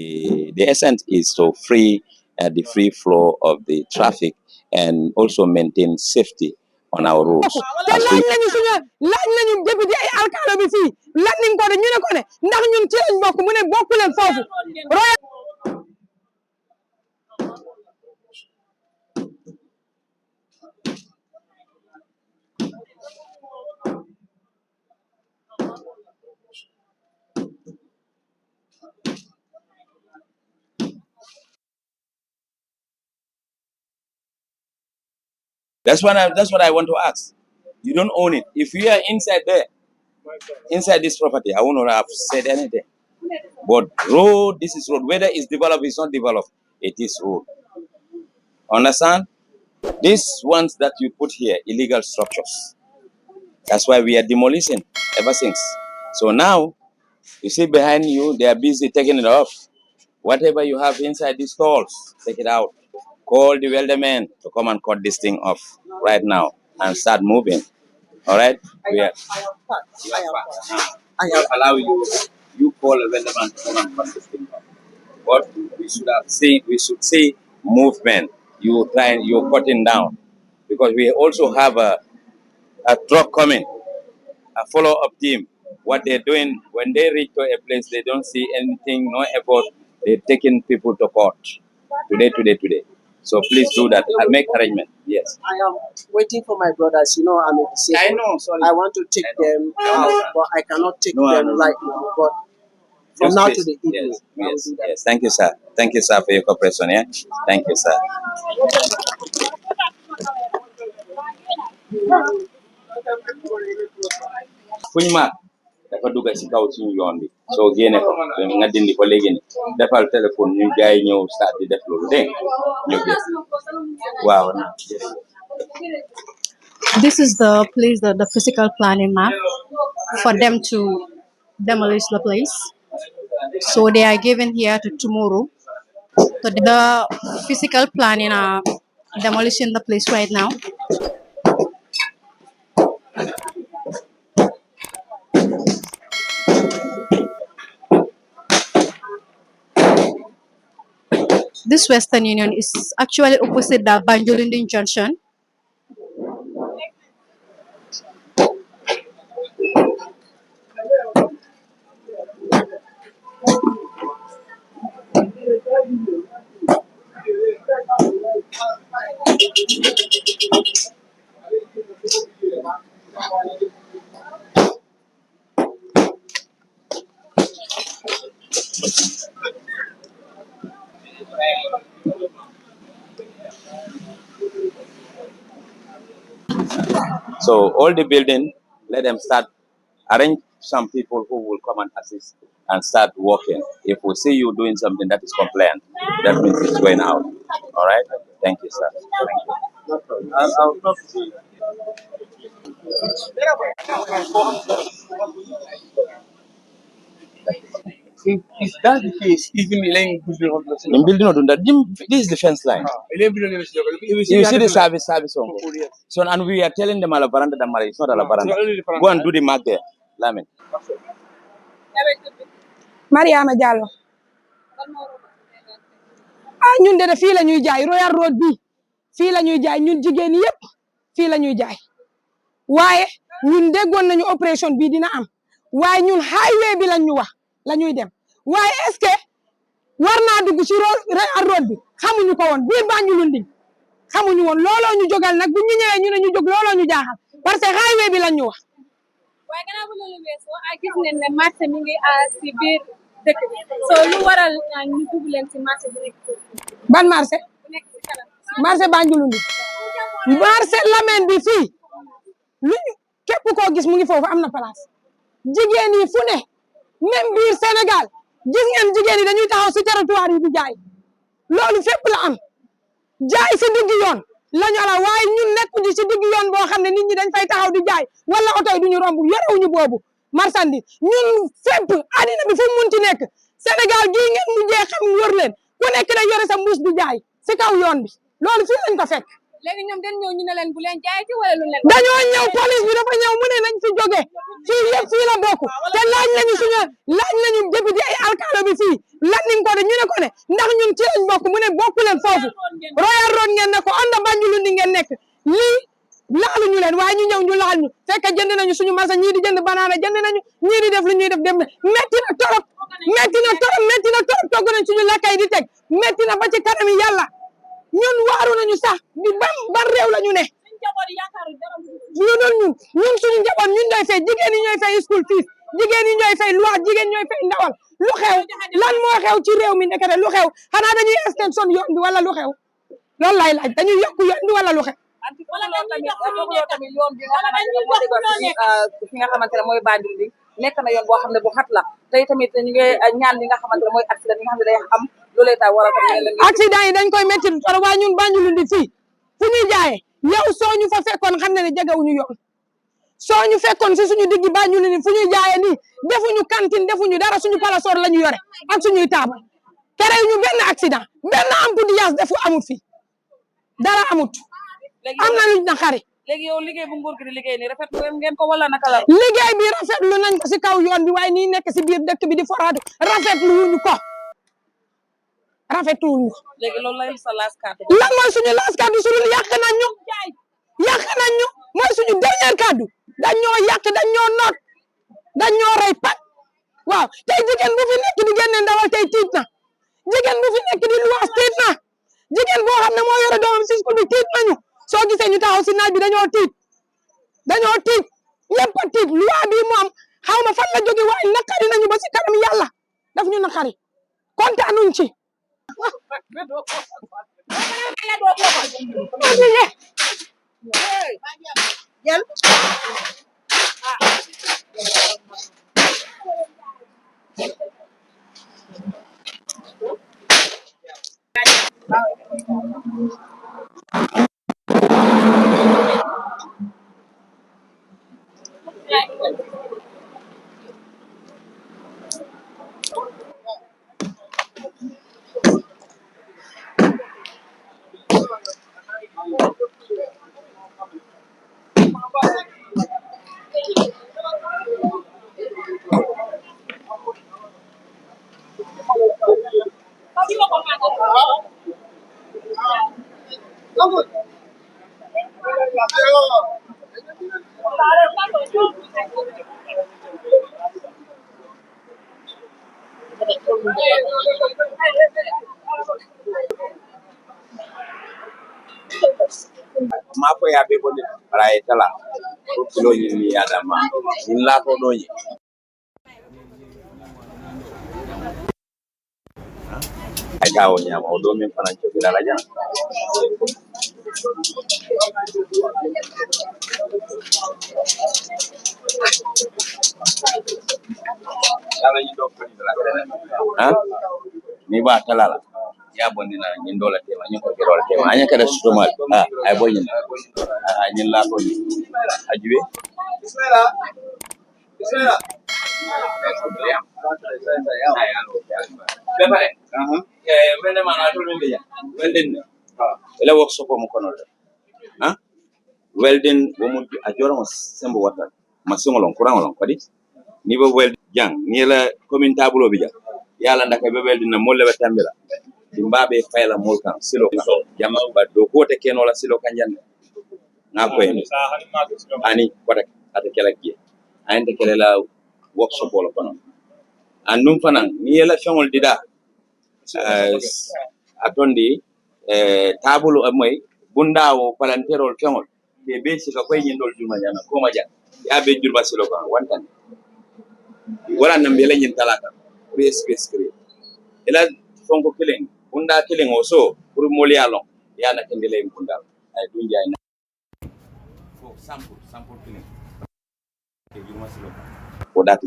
The essence is to free the free flow of the traffic and also maintain safety on our roads. That's what I want to ask. You don't own it. If you are inside there, inside this property, I wouldn't have said anything. But road, this is road. Whether it's developed, it's not developed, it is road. Understand? These ones that you put here, illegal structures. That's why we are demolishing ever since. So now, you see behind you, they are busy taking it off. Whatever you have inside these stalls, take it out. Call the welderman to come and cut this thing off right now and start moving. All right? I have allow you. You call a welderman to come and cut this thing off. But we should say movement. You're cutting down. Because we also have a truck coming, a follow-up team. What they're doing, when they reach to a place, they don't see anything, no effort, they're taking people to court. Today. So please do that. I'll make arrangement. Yes. I am waiting for my brothers. You know, I'm a disabled. I know, sorry. I want to take them out, but I cannot take them right now. But from now to the evening. Yes. Thank you, sir. Thank you, sir, for your cooperation. Yeah. Thank you, sir. Fuñma dafa dugg ci kaw suñu yoon bi soo génne ko nga dindi ko léegi ni defal téléphone ñu gaay ñëw start di def loolu dégg ñu gis waaw na This is the place, the physical planning map for them to demolish the place. So they are given here to tomorrow. So the physical planning are demolishing the place right now. This Western Union is actually opposite the Banjulinding Junction. So all the building, let them start, arrange some people who will come and assist and start working. If we see you doing something that is compliant, that means it's going out. All right? Thank you, sir. Thank you. If that's the case, even Elaine could be In building or that, this is the fence line. You see the service on there. So and we are telling them Alabaranda the Mara, it's not Alabaranda. Go and do the mark there. Lamin. Mariama Diallo. Ñun de fii la ñuy jaay Royal Road bi fii la ñuy jaay ñun jigéen yépp fii la ñuy jaay waaye ñun déggoon nañu opération bi dina am waaye ñun highway bi lañ ñu wax la ñuy dem waaye est-ce que war naa dugg ci Royal Road bi xamuñu ko woon biir Banjulunding xamuñu woon looloo ñu jógal nag bu ñu ñëwee ñu ne ñu jóg looloo ñu jaaxal parce que highway bi lañ ñu wax. waaye gannaaw bu loolu weesoo gis nañ ne marché mi ngi ci biir dëkk bi so lu waral ñu dugg leen ci marché bi nekk ban marché marché Banjulunding marché Lamine bi fii lu képp koo gis mu ngi foofu am na place jigéen yi fu ne même biir Sénégal gis ngeen jigéen yi dañuy taxaw ci territoire yi di jaay loolu fépp la am jaay ci digg yoon lañu ala waaye ñun nekkuñu ci digg yoon boo xam ne nit ñi dañ fay taxaw di jaay wala oto yi duñu romb yorewuñu boobu marchandise ñun fépp àddina bi fu mu munti nekk Sénégal gii ngeen mujjee xam wër leen ku nekk da yore sa mbuus di jaay ci kaw yoon bi loolu fii lañ ko fekk léegi ñoom dañ ñëw ñu ne leen bu leen jaayati wala lu leen dañoo ñëw police bi dafa ñëw mu ne nañ fi jóge fii yëpp fii la bokk te laaj nañu député ay alcalde bi fii laaj nañ ko de ñu ne ko ne ndax ñun ci lañ bokk mu ne bokku leen foofu Royal Road ngeen ne ko onda Banjulundi ngeen nekk lii laaluñu leen waaye ñu ñëw ñu laal ñu fekk jënd nañu suñu masa ñii di jënd banana jënd nañu ñii di def lu ñuy def dem metti na torop togg nañ suñu lakkay di teg metti na ba ci kanami yàlla ñun waaru nañu sax bi ban réew la ñu ne ñu doon ñun suñu njaboot ñun ñooy fay jigéen ñi ñooy fay school fees jigéen ñi ñooy fay loi jigéen ñooy fay ndawal lu xew lan moo xew ci réew mi ndekete lu xew xanaa dañuy extension yoon bi wala lu xew loolu lay laaj dañuy yokku yoon bi wala lu xew tamit yoon bi nga xamante fi nga xamante ne mooy Banjul nekk na yoon boo xam ne bu xat la tey tamit ñu ngi ñaan li nga xamante ne mooy accident yi nga xam ne day am loolee tax war a accident yi dañ koy métti trop waaye ñun Banjulundi fii fu ñuy jaayee yow soo ñu fa fekkoon xam ne ne jegewuñu yoon soo ñu fekkoon si suñu diggi Banjulundi fu ñuy jaayee nii defuñu cantine defuñu dara suñu palasoor la ñu yore ak suñuy taabal tere ñu benn accident benn embouteillage defu amut fii dara amut am na luñ na xari léegi yow liggéey bu nguur gi di liggéey nii rafetlu ngeen ko wala naka la liggéey bi rafetlu nañ ko si kaw yoon bi waaye nii nekk si biir dëkk bi di foraatu rafetlu wuñu ko léegi loolu lay sa last carte lan mooy suñu last carte suñu yàq nañ ñu mooy suñu dernier carte dañ ñoo yàq dañ ñoo noot dañ ñoo rey pat waaw tey jigéen bu fi nekk di génne ndawal tey tiit na jigéen bu fi nekk di luwaas tiit na jigéen boo xam ne moo yore doomam si school bi tiit nañu soo gisee ñu taxaw si naaj bi dañoo tiit ñëpp a tiit loi bi moom xaw ma fan la jóge waaye naqari nañu ba si kanam yàlla daf ñu naqari kontaanuñ ci Mako ya be bonde para etala kilo ni adama in la to doyi ay kawo nyama o do min fanan ci la jana ala ni do ko la ni ba talala ya bondi na nyin dola tema nyin ko rola tema anya kada sutomal ay boy nyin nyin la ko ni ajibe bismillah wende mana to wende ya wenden ela work so ko mo kono welden wo mo ajora mo sembo wata masongolon kurangolon kodi ni bo wel jang ni la commune tabulo bi ja yalla ndaka be welden na molle be tambila dimbabe fayla molkan silo kan jama ba do gote keno la silo kan jande na ko en ani wata ata kala ki ande kala la workshop wala kono andum fanan ni yela fengol dida atondi tabulo amoy bundawo palanterol fengol be sika koy nyindol juma jana ko maja ya be jurba silo kan wantan wala nambe la nyin talaka be space kre ila fonko killing bunda killing also pour molialo ya na kendele bunda ay dunja na ko sample killing ke jurma silo kan ko dati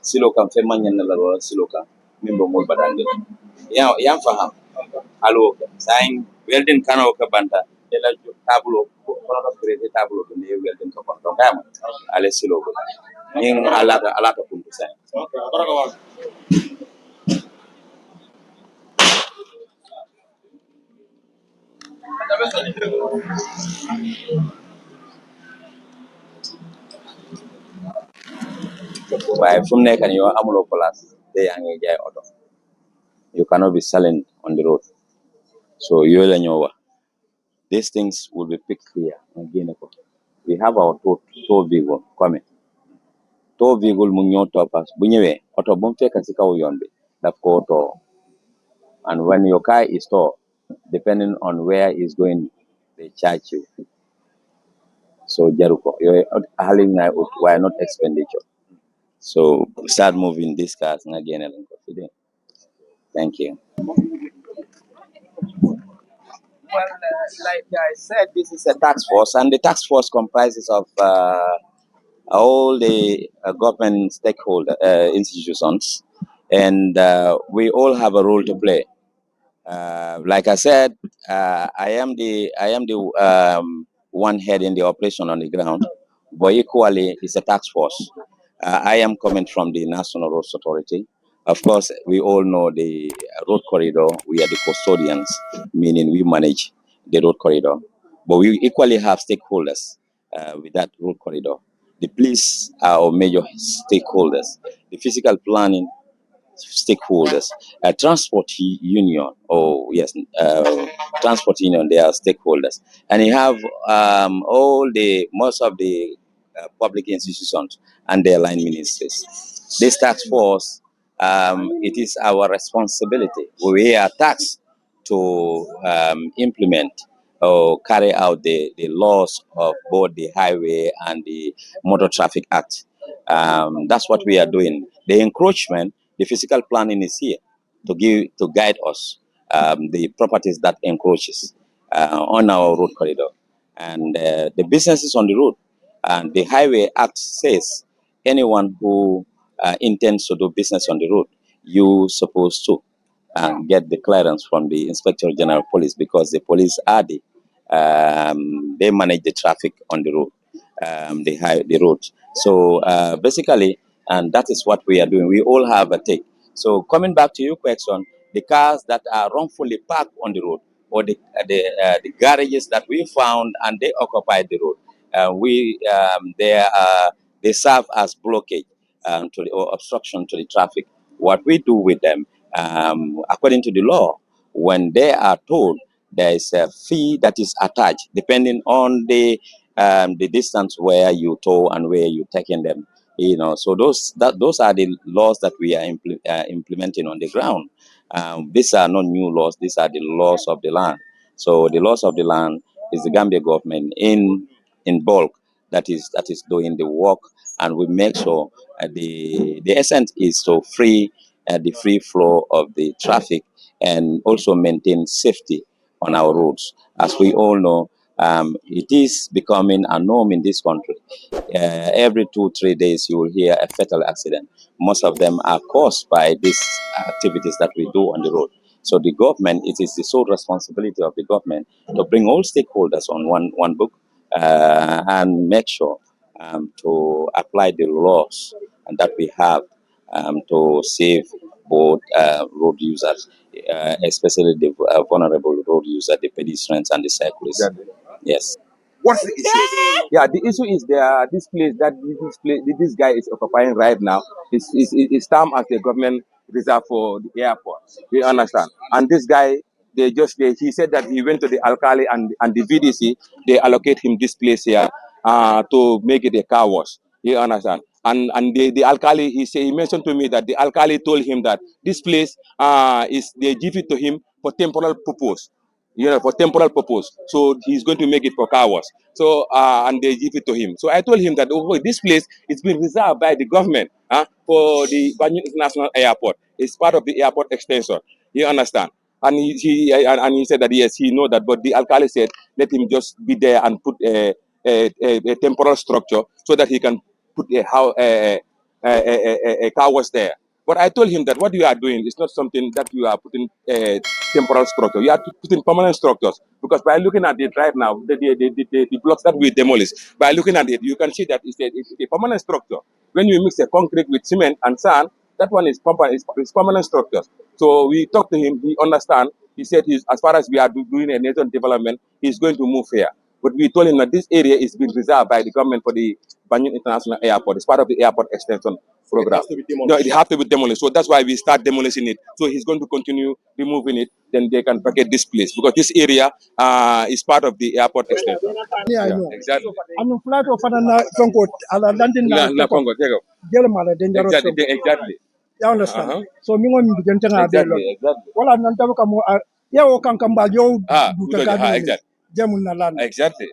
silo kan fe manyen na la silo kan membo mol badande ya faham alo sain welding kano ka banta ela tableau ko ko créer tableau ko ne welding ko donc am ale silo ko ning alaka puntu sain okay baraka wa Waaye fu mu nekk nii yow amuloo place te yaa ngi jaay oto. You cannot be selling on the road. So yooyu la ñoo wax. These things will be picked here. We have our tow vehicle coming. Tow vehicle mu ñëw toppas bu ñëwee oto bu mu fekk si kaw yoon bi daf koo tow. And when your car is towed, depending on where it's going, they charge you. So jaruko yooyu hauling na why not expenditure. So start moving these cars nga génne lañ ko fi dee. Thank you. Well, like I said, this is a task force, and the task force comprises of all the government stakeholder institutions, and we all have a role to play. Like I said, I am the one heading the operation on the ground, but equally it's a task force. I am coming from the National Roads Authority. Of course, we all know the road corridor. We are the custodians, meaning we manage the road corridor. But we equally have stakeholders with that road corridor. The police are our major stakeholders. The physical planning stakeholders, transport union, transport union, they are stakeholders, and you have most of the public institutions and their line ministries. This task force, it is our responsibility. We are tasked to implement or carry out the laws of both the Highway and the Motor Traffic Act. That's what we are doing. The encroachment, the physical planning is here to guide us the properties that encroaches on our road corridor, and the businesses on the road. And the Highway Act says anyone who intends to do business on the road, you supposed to get the clearance from the Inspector General of Police, because the police are they manage the traffic on the road, the road. So basically, and that is what we are doing. We all have a take. So coming back to your question, the cars that are wrongfully parked on the road, or the garages that we found and they occupy the road, they serve as blockage or obstruction to the traffic. What we do with them, according to the law, when they are told, there is a fee that is attached depending on the distance where you tow and where you taking them. So those are the laws that we are implementing on the ground. These are not new laws; these are the laws of the land. So the laws of the land is the Gambia government in bulk that is doing the work, and we make sure the essence is to free the free flow of the traffic and also maintain safety on our roads. As we all know, it is becoming a norm in this country. Every 2-3 days, you will hear a fatal accident. Most of them are caused by these activities that we do on the road. So the government, it is the sole responsibility of the government to bring all stakeholders on one book and make sure to apply the laws that we have to save both road users, especially the vulnerable road users, the pedestrians and the cyclists. Yes. What's the issue? Yeah, the issue is this guy is occupying right now is termed as the government reserve for the airport. You understand? And this guy, he said that he went to the Alkali and the VDC, they allocate him this place here to make it a car wash. You understand? And the Alkali, he mentioned to me that the Alkali told him that this place they give it to him for temporal purpose. For temporal purpose. So he's going to make it for car wash. So and they give it to him. So I told him that this place is being reserved by the government for the Banjul International Airport. It's part of the airport extension. You understand? And he said that yes, he know that, but the alkali said let him just be there and put a temporal structure so that he can put a car wash there. But I told him that what you are doing is not something that you are putting temporal structure. You are putting permanent structures, because by looking at it right now, the blocks that we demolish, by looking at it, you can see that it's a permanent structure. When you mix a concrete with cement and sand, that one is permanent structures. So we talked to him, he understand, he said as far as we are doing a nation development, he's going to move here. But we told him that this area is being reserved by the government for the Banjul International Airport. It's part of the airport extension program. No, it has to be demolished. So that's why we start demolishing it. So he's going to continue removing it. Then they can vacate this place because this area is part of the airport extension. Yeah, I know. Exactly. I'm flat of an Fonko, ala London, La Congo, take up. Gelmala, dangerous. Exactly. You understand? So, me want to get Exactly. Well, I'm not talking about, yeah, o can come back, you Exactly. Jamuna land. Exactly.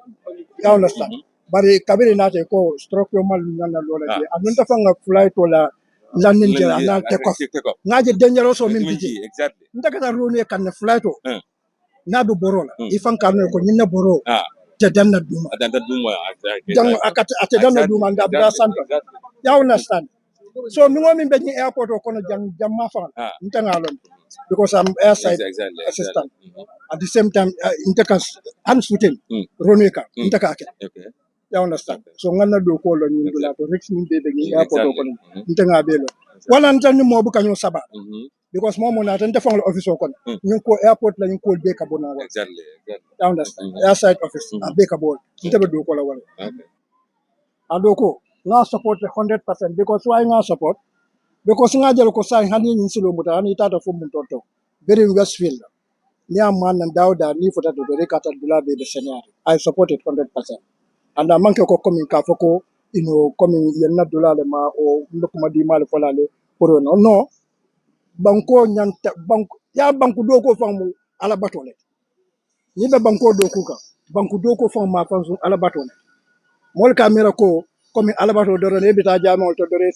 You understand? But the Kabiri Nate ko structure mal nana lola je. I don't fanga fly to la landing gear and now take off. Naje dangerous o mimpiji. Exactly. Ndakata rune kan fly to. Nadu borola. Ifan karno ko nyina boro. Te danna duma. Jang akata ate danna duma nda bra santo. You understand? So me want me be airport o kono jam ma fa. Ntanga lon. Because I'm airside assistant. At the same time, intercas hands footing, Roneka, intercake. You understand? So, ngana do call on you to reach me the airport open. Intenga belo. One antani mo buka nyo saba. Because mo na tente fang office okon. Yung ko airport la yung ko beka bona wa. Exactly. You understand? Airside office, a beka bon. Intebe do call awal. Adoko, nga support 100% because why nga support? Because nga jelo ko sa hani ni silo muta ani tata fu mun tonto. Very Westfield. Ni man and Dauda ni fota do rekata dula be scenario. I support it 100%. And a manke ko coming ka foko coming yenna dula le ma o ndokuma di mal folale pour no banko nyanta banko ya banko do ko famu ala batole. Ni be banko do ko ka banko do ko famu ma fansu ala batole. Mol camera ko comme alabato doro ne bita jamol to doro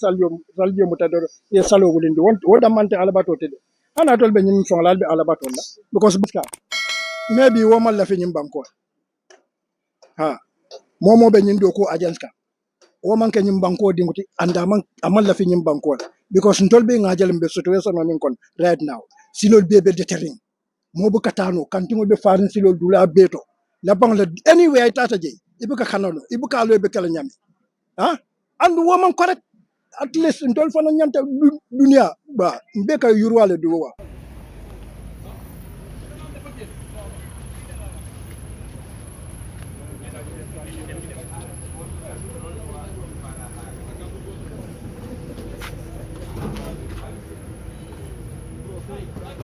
saljo muta doro ye salo wulindi wonda mante alabato tede ana tol be nyim fon lalbe alabato la because biska maybe womal la fi nyim banko ha momo be nyim do ko agence ka woman ke nyim banko dinguti anda man amal la fi nyim banko because ntol be ngajal be situation no min kon right now silol be deterring mo bu katano kantingo be farin silol dula beto la bang la anyway tata je ibuka kanano ibuka lo be kala nyami ha and woman correct at least ntol fana nyanta dunia ba mbeka yurwale duwa